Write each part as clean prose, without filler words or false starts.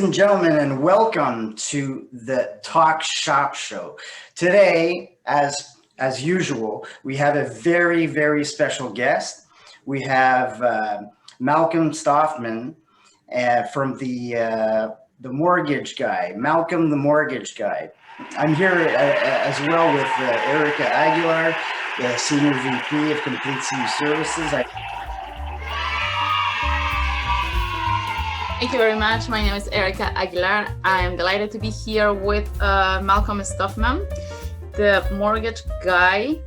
ladies and gentlemen, and welcome to the Talk Shop Show. Today, as usual, we have a very special guest. We have Malcolm Stoffman from the Mortgage Guy, Malcolm the Mortgage Guy. I'm here as well with Erica Aguilar, the Senior VP of Complete CU Services. Thank you very much. My name is Erica Aguilar. I am delighted to be here with Malcolm Stoffman, the Mortgage Guy.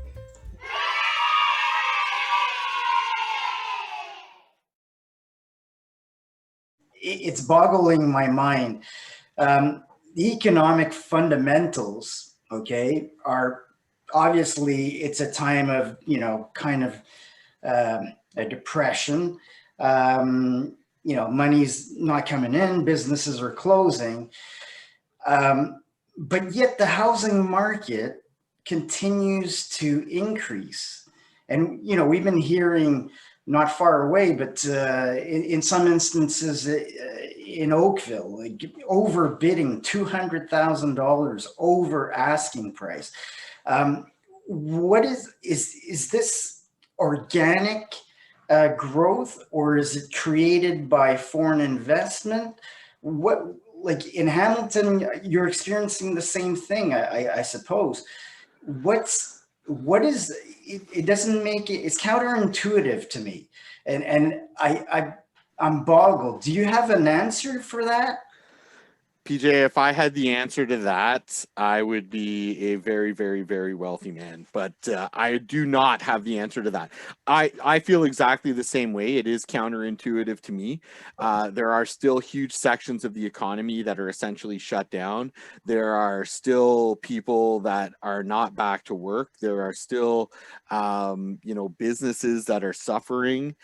It's boggling my mind. The economic fundamentals, okay, are obviously it's a time of, kind of a depression. Money's not coming in, businesses are closing. But yet the housing market continues to increase. And, we've been hearing not far away, but in some instances in Oakville, like overbidding $200,000 over asking price. What is this organic growth, or is it created by foreign investment? What, like in Hamilton, you're experiencing the same thing, I suppose. What is it? It doesn't make it. It's counterintuitive to me, and I'm boggled. Do you have an answer for that? PJ, if I had the answer to that, I would be a very wealthy man. But I do not have the answer to that. I feel exactly the same way. It is counterintuitive to me. There are still huge sections of the economy that are essentially shut down. There are still people that are not back to work. There are still, businesses that are suffering.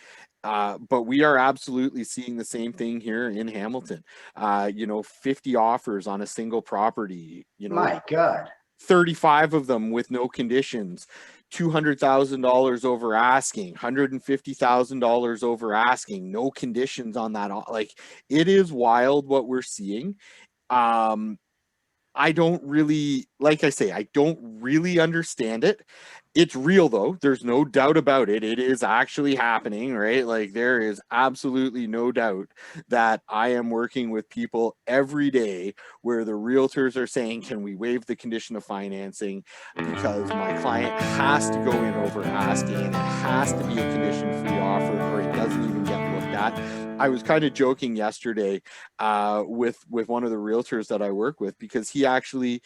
But we are absolutely seeing the same thing here in Hamilton. 50 offers on a single property, My God, 35 of them with no conditions, $200,000 over asking, $150,000 over asking, no conditions on that. Like, it is wild what we're seeing. I don't really, like I say, I don't really understand it. It's real though. There's no doubt about it. It is actually happening, right? Like, there is absolutely no doubt that I am working with people every day where the realtors are saying, can we waive the condition of financing because my client has to go in over asking and it has to be a condition-free offer or it doesn't even get looked at. I was kind of joking yesterday with one of the realtors that I work with, because he actually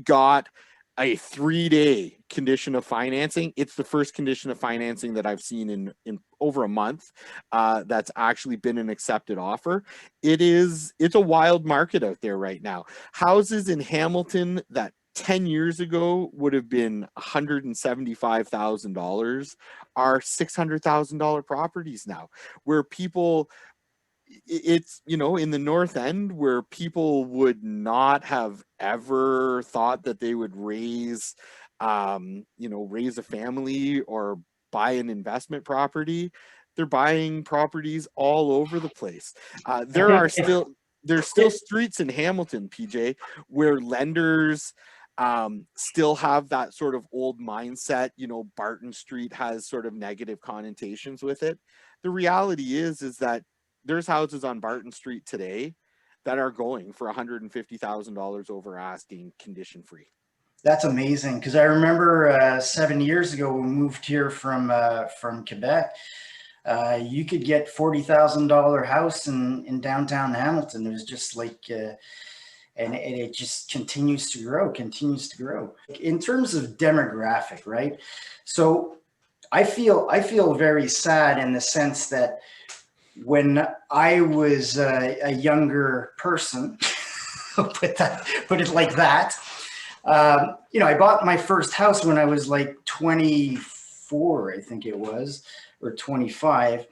got a 3-day condition of financing. It's the first condition of financing that I've seen in over a month that's actually been an accepted offer. It's a wild market out there right now. Houses in Hamilton that 10 years ago would have been $175,000 are $600,000 properties now, where people, it's, in the North End, where people would not have ever thought that they would raise a family or buy an investment property. They're buying properties all over the place. There's still streets in Hamilton, PJ, where lenders still have that sort of old mindset. Barton Street has sort of negative connotations with it. The reality is that there's houses on Barton Street today that are going for $150,000 over asking, condition free. That's amazing, because I remember 7 years ago when we moved here from Quebec. You could get $40,000 house in downtown Hamilton. It was just like, and it just continues to grow. In terms of demographic, right? So I feel very sad in the sense that when I was a younger person, put it like that. I bought my first house when I was like 24, I think it was, or 25.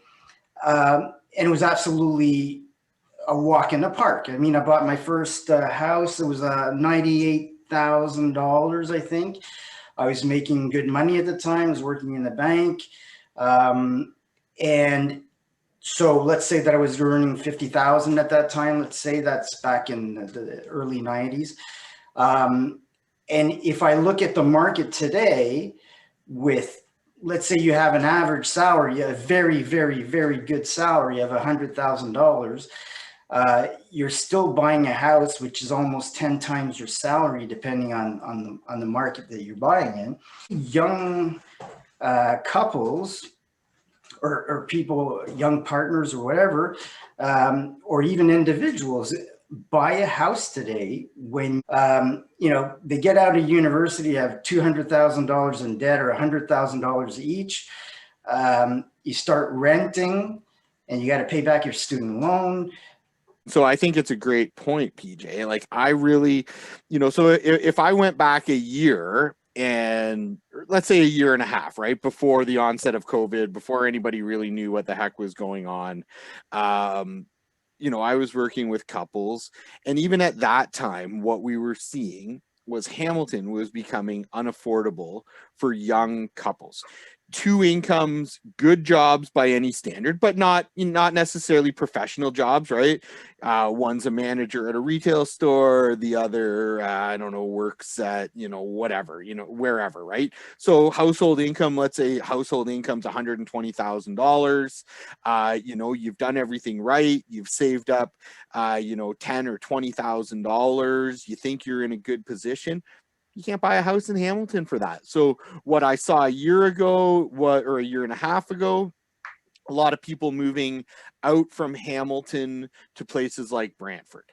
And it was absolutely a walk in the park. I mean, I bought my first house. It was $98,000, I think. I was making good money at the time. I was working in the bank. And So let's say that I was earning 50,000 at that time. Let's say that's back in the early 90s. And if I look at the market today with, let's say you have an average salary, a very, very, very good salary of $100,000, you're still buying a house, which is almost 10 times your salary, depending on the market that you're buying in. Young couples or people, young partners or whatever, or even individuals buy a house today when, they get out of university, have $200,000 in debt or $100,000 each. You start renting and you got to pay back your student loan. So I think it's a great point, PJ. Like I really, so if I went back a year and let's say a year and a half, right before the onset of COVID, before anybody really knew what the heck was going on, I was working with couples, and even at that time, what we were seeing was Hamilton was becoming unaffordable for young couples. Two incomes, good jobs by any standard, but not necessarily professional jobs, right? One's a manager at a retail store, the other, I don't know, works at, whatever, wherever, right? So household income, let's say household income's $120,000. You've done everything right. You've saved up, $10,000 or $20,000. You think you're in a good position. You can't buy a house in Hamilton for that. So what I saw a year ago, or a year and a half ago, a lot of people moving out from Hamilton to places like Brantford.